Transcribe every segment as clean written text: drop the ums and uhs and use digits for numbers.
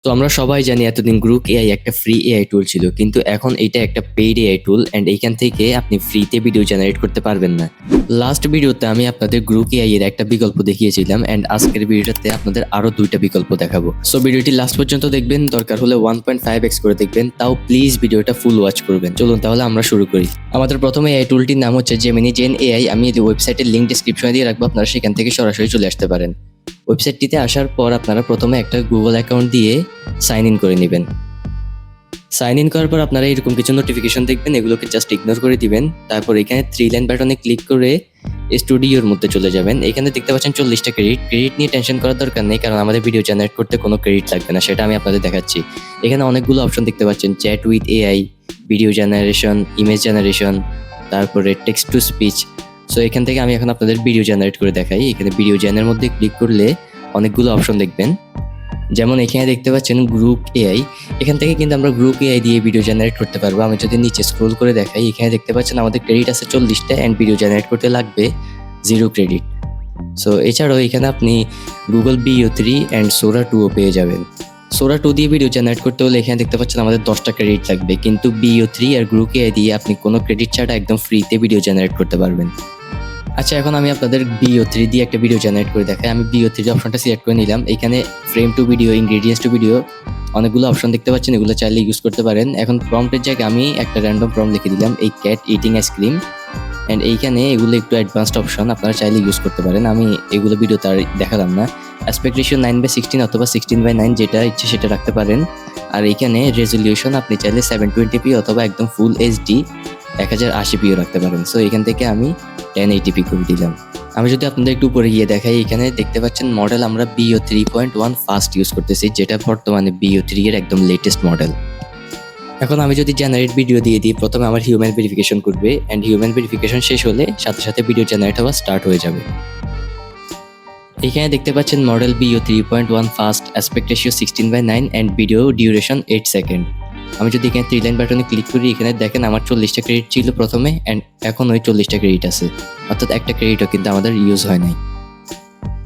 তো আমরা সবাই জানি এতদিন গ্রুক এআই একটা ফ্রি এআই টুল ছিল, কিন্তু এখন এটা একটা পেইড এআই টুল এন্ড এইখান থেকে আপনি ফ্রিতে ভিডিও জেনারেট করতে পারবেন না। লাস্ট ভিডিওতে আমি আপনাদের গ্রুক এআই এর একটা বিকল্প দেখিয়েছিলাম এন্ড আজকের ভিডিওতে আপনাদের আরো দুইটা বিকল্প দেখাবো। সো ভিডিওটি লাস্ট পর্যন্ত দেখবেন, দরকার হলে 1.5x করে দেখবেন, তাও প্লিজ ভিডিওটা ফুল ওয়াচ করবেন। চলুন তাহলে আমরা শুরু করি। আমাদের প্রথমে এআই টুলটির নাম হচ্ছে জেমিনি জেন এআই। আমি এই ওয়েবসাইটের লিংক ডেসক্রিপশনে দিয়ে রাখবো, আপনারা সেখান থেকে সরাসরি চলে আসতে পারেন। ওয়েবসাইটটিতে আসার পর আপনারা প্রথমে একটা গুগল অ্যাকাউন্ট দিয়ে সাইন ইন করে নেবেন। সাইন ইন করার পর আপনারা এরকম কিছু নোটিফিকেশন দেখবেন, এগুলোকে জাস্ট ইগনোর করে দিবেন। তারপর এখানে 3 লাইন বাটনে ক্লিক করে স্টুডিওর মধ্যে চলে যাবেন। এখানে দেখতে পাচ্ছেন 40টা ক্রেডিট নিয়ে টেনশন করার দরকার নেই, কারণ আমাদের ভিডিও জেনারেট করতে কোনো ক্রেডিট লাগবে না, সেটা আমি আপনাদের দেখাচ্ছি। এখানে অনেকগুলো অপশন দেখতে পাচ্ছেন, chat with AI, video generation, image generation, তারপরে টেক্সট টু স্পিচ। সো এখান থেকে আমি এখন আপনাদের ভিডিও জেনারেট করে দেখাই। এখানে ভিডিও জেনারের মধ্যে ক্লিক করলে অনেকগুলো অপশন দেখবেন, যেমন এখানে দেখতে পাচ্ছেন গ্রুক এআই। এখান থেকে কিন্তু আমরা গ্রুক এআই দিয়ে ভিডিও জেনারেট করতে পারবো। আমি যদি নিচে স্ক্রোল করে দেখাই, এখানে দেখতে পাচ্ছেন আমাদের ক্রেডিট আছে 40টা অ্যান্ড ভিডিও জেনারেট করতে লাগবে 0 ক্রেডিট। সো এছাড়াও এখানে আপনি গুগল BO3 অ্যান্ড সোরা 2ও পেয়ে যাবেন। সোরা 2 দিয়ে ভিডিও জেনারেট করতে হলে এখানে দেখতে পাচ্ছেন আমাদের 10টা ক্রেডিট লাগবে, কিন্তু BO3 আর গ্রুক এআই দিয়ে আপনি কোনো ক্রেডিট ছাড়া একদম ফ্রিতে ভিডিও জেনারেট করতে পারবেন। আচ্ছা, এখন আমি আপনাদের BO3 দিয়ে একটা ভিডিও জেনারেট করে দেখাই। আমি BO3 অপশনটা সিলেক্ট করে নিলাম। এখানে frame to video, ingredients to video, অনেকগুলো অপশন দেখতে পাচ্ছেন, এগুলো চাইলে ইউজ করতে পারেন। এখন প্রম্পটের জায়গায় আমি একটা র্যান্ডম প্রম্পট লিখে দিলাম, এই ক্যাট ইটিং আইসক্রিম। অ্যান্ড এইখানে এগুলো একটু অ্যাডভান্সড অপশন, আপনারা চাইলে ইউজ করতে পারেন। আমি এগুলো ভিডিওতে আর দেখালাম না। অ্যাসপেক্ট রেশিও 9/16 অথবা 16/9, যেটা ইচ্ছে সেটা রাখতে পারেন। আর এইখানে রেজলিউশন আপনি চাইলে 720p অথবা একদম ফুল HD 1080pও রাখতে পারেন। সো এখান থেকে আমি 1080p করে দিলাম। আমি যদি আপনাদের একটু উপরে গিয়ে দেখাই, এখানে দেখতে পাচ্ছেন মডেল আমরা BO3.1 ফাস্ট ইউজ করতেছি, যেটা বর্তমানে BO3 এর একদম লেটেস্ট মডেল। এখন আমি যদি জেনারেট ভিডিও দিয়ে দিই, প্রথমে আমার হিউম্যান ভেরিফিকেশন করবে অ্যান্ড হিউম্যান ভেরিফিকেশন শেষ হলে সাথে সাথে ভিডিও জেনারেট হওয়া স্টার্ট হয়ে যাবে। এখানে দেখতে পাচ্ছেন model BO3.1 fast, aspect ratio 16/9 and video duration 8 second. আমি যদি এখানে 3 লাইন বাটনে ক্লিক করি, এখানে দেখেন আমার 40টা ক্রেডিট ছিল প্রথমে অ্যান্ড এখন ওই 40টা ক্রেডিট আছে, অর্থাৎ একটা ক্রেডিটও কিন্তু আমাদের ইউজ হয় নাই।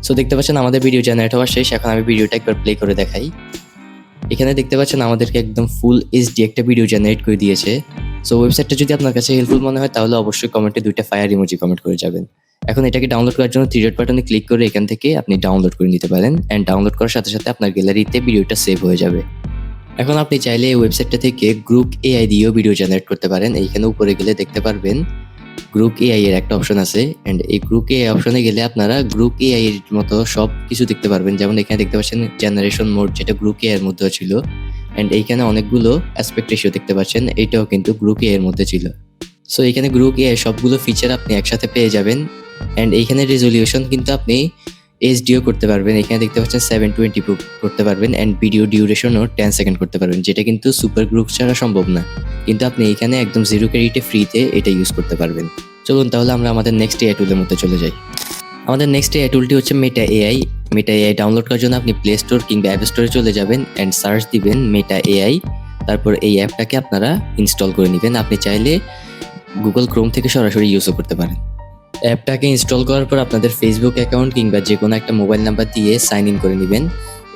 সো দেখতে পাচ্ছেন আমাদের ভিডিও জেনারেট হওয়া শেষ। এখন আমি ভিডিওটা একবার প্লে করে দেখাই। এখানে দেখতে পাচ্ছেন আমাদেরকে একদম ফুল HD একটা ভিডিও জেনারেট করে দিয়েছে। সো ওয়েবসাইটটা যদি আপনার কাছে হেল্পফুল মনে হয়, তাহলে অবশ্যই কমেন্টে 2টা ফায়ার ইমোজি কমেন্ট করে যাবেন। এখন এটাকে ডাউনলোড করার জন্য 3 ডট বাটনে ক্লিক করে এখান থেকে আপনি ডাউনলোড করে নিতে পারেন অ্যান্ড ডাউনলোড করার সাথে সাথে আপনার গ্যালারিতে ভিডিওটা সেভ হয়ে যাবে। এখন আপনি চাইলে এই ওয়েবসাইটটা থেকে গ্রুক এআই দিয়েও ভিডিও জেনারেট করতে পারেন। এইখানে উপরে গেলে দেখতে পারবেন গ্রুক এআই এর একটা অপশন আছে এন্ড এই গ্রুক এআই অপশনে গেলে আপনারা গ্রুক এআই এর মতো সব কিছু দেখতে পারবেন। যেমন এখানে দেখতে পাচ্ছেন জেনারেশন মোড, যেটা গ্রুক এআই এর মধ্যে ছিল, এন্ড এইখানে অনেকগুলো অ্যাসপেক্ট রেশিও দেখতে পাচ্ছেন, এইটাও কিন্তু গ্রুক এআই এর মধ্যে ছিল। সো এখানে গ্রুক এআই সবগুলো ফিচার আপনি একসাথে পেয়ে যাবেন এন্ড এইখানে রেজলিউশন কিন্তু আপনি HDও করতে পারবেন। এখানে দেখতে পাচ্ছেন 720p করতে পারবেন এন্ড ভিডিও ডিউরেশনও 10 সেকেন্ড করতে পারবেন, যেটা কিন্তু সুপার গ্রুপ ছাড়া সম্ভব না, কিন্তু আপনি এখানে একদম 0 ক্রেডিটে ফ্রিতে এটা ইউজ করতে পারবেন। চলুন তাহলে আমরা আমাদের নেক্সট এআই টুলের মধ্যে চলে যাই। আমাদের নেক্সট এআই টুলটি হচ্ছে Meta AI. Meta AI download করার জন্য আপনি প্লে স্টোর কিংবা অ্যাপ স্টোরে চলে যাবেন এন্ড সার্চ দিবেন মেটা এআই। তারপর এই অ্যাপটাকে আপনারা ইনস্টল করে নেবেন। আপনি চাইলে গুগল ক্রোম থেকে সরাসরি ইউজও করতে পারেন। অ্যাপটাকে ইনস্টল করার পর আপনাদের ফেসবুক অ্যাকাউন্ট কিংবা যে কোনো একটা মোবাইল নাম্বার দিয়ে সাইন ইন করে নেবেন।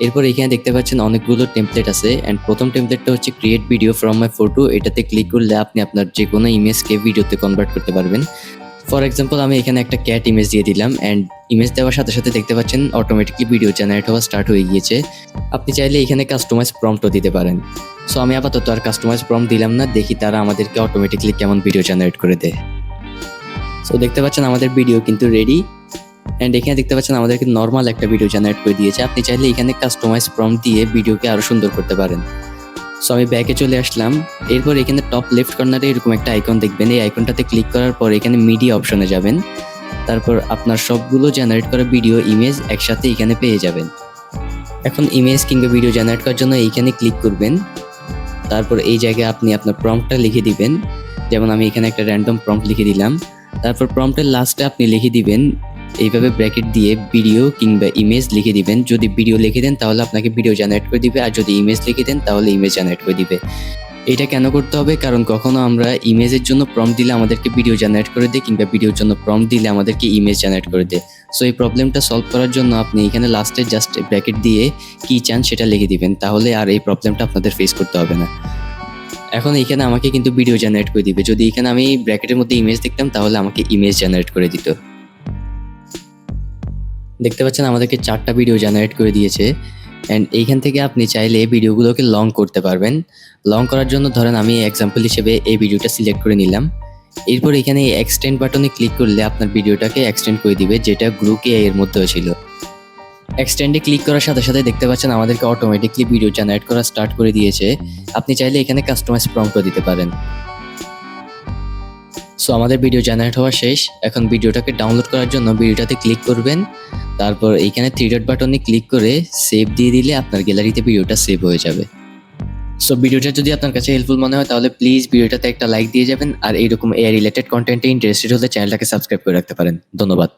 এরপর এখানে দেখতে পাচ্ছেন অনেকগুলো টেমপ্লেট আছে অ্যান্ড প্রথম টেমপ্লেটটা হচ্ছে create video from my photo. এটাতে ক্লিক করলে আপনি আপনার যে কোনো ইমেজকে ভিডিওতে কনভার্ট করতে পারবেন। ফর এক্সাম্পল আমি এখানে একটা ক্যাট ইমেজ দিয়ে দিলাম অ্যান্ড ইমেজ দেওয়ার সাথে সাথে দেখতে পাচ্ছেন অটোমেটিকলি ভিডিও জেনারেট হওয়া স্টার্ট হয়ে গিয়েছে। আপনি চাইলে এখানে কাস্টমাইজ প্রম্পটও দিতে পারেন। সো আমি আপাতত আর কাস্টমাইজ প্রম্পট দিলাম না, দেখি তারা আমাদেরকে অটোমেটিকলি কেমন ভিডিও জেনারেট করে দেয়। সো দেখতে পাচ্ছেন আমাদের ভিডিও কিন্তু রেডি অ্যান্ড এখানে দেখতে পাচ্ছেন আমাদেরকে নর্মাল একটা ভিডিও জেনারেট করে দিয়েছে। আপনি চাইলে এখানে কাস্টমাইজ প্রম্পট দিয়ে ভিডিওকে আরো সুন্দর করতে পারেন। সো আমি ব্যাকে চলে আসলাম। এরপর এখানে টপ লেফট কর্নারে এরকম একটা আইকন দেখবেন, এই আইকনটাতে ক্লিক করার পর এখানে মিডিয়া অপশনে যাবেন। তারপর আপনার সবগুলো জেনারেট করা ভিডিও ইমেজ একসাথে এখানে পেয়ে যাবেন। এখন ইমেজ কিংবা ভিডিও জেনারেট করার জন্য এইখানে ক্লিক করবেন। তারপর এই জায়গায় আপনি আপনার প্রম্পটটা লিখে দিবেন। যেমন আমি এখানে একটা র্যান্ডম প্রম্পট লিখে দিলাম। তারপর প্রম্পটের লাস্টে আপনি লিখে দিবেন এইভাবে ব্র্যাকেট দিয়ে ভিডিও কিংবা ইমেজ লিখে দিবেন। যদি ভিডিও লিখে দেন তাহলে আপনাকে ভিডিও জেনারেট করে দিবে, আর যদি ইমেজ লিখে দেন তাহলে ইমেজ জেনারেট করে দিবে। এটা কেন করতে হবে? কারণ কখনো আমরা ইমেজের জন্য প্রম্পট দিলে আমাদেরকে ভিডিও জেনারেট করে দেয়, কিংবা ভিডিওর জন্য প্রম্পট দিলে আমাদেরকে ইমেজ জেনারেট করে দেয়। সো এই প্রবলেমটা সলভ করার জন্য আপনি এখানে লাস্টে জাস্ট ব্র্যাকেট দিয়ে কি চান সেটা লিখে দিবেন, তাহলে আর এই প্রবলেমটা আপনাদের ফেস করতে হবে না। এখন এখানে আমাকে কিন্তু ভিডিও জেনারেট করে দিবে। যদি এখানে আমি ব্র্যাকেটের মধ্যে ইমেজ দেখতাম তাহলে আমাকে ইমেজ জেনারেট করে দিত। দেখতে পাচ্ছেন আমাদেরকে 4টা ভিডিও জেনারেট করে দিয়েছে। অ্যান্ড এইখান থেকে আপনি চাইলে ভিডিওগুলোকে লং করতে পারবেন। লং করার জন্য ধরেন আমি এক্সাম্পল হিসেবে এই ভিডিওটা সিলেক্ট করে নিলাম। এরপর এখানে এক্সটেন্ড বাটনে ক্লিক করলে আপনার ভিডিওটাকে এক্সটেন্ড করে দিবে, যেটা গ্রুপ এআই এর মধ্যেও ছিল। এক্সটেন্ডে ক্লিক করার সাথে সাথে দেখতে পাচ্ছেন আমাদেরকে অটোমেটিকলি ভিডিও জেনারেট করা স্টার্ট করে দিয়েছে। আপনি চাইলে এখানে কাস্টমাইজ প্রম্পটও দিতে পারেন। সো আমাদের ভিডিও জেনারেট হওয়া শেষ। এখন ভিডিওটাকে ডাউনলোড করার জন্য ভিডিওটাতে ক্লিক করবেন, তারপর এইখানে 3 ডট বাটনে ক্লিক করে সেভ দিয়ে দিলে আপনার গ্যালারিতে ভিডিওটা সেভ হয়ে যাবে। সো ভিডিওটা যদি আপনার কাছে হেল্পফুল মনে হয় তাহলে প্লিজ ভিডিওটাতে একটা লাইক দিয়ে যাবেন, আর এইরকম এআই রিলেটেড কন্টেন্টে ইন্টারেস্টেড হলে চ্যানেলটাকে সাবস্ক্রাইব করে রাখতে পারেন। ধন্যবাদ।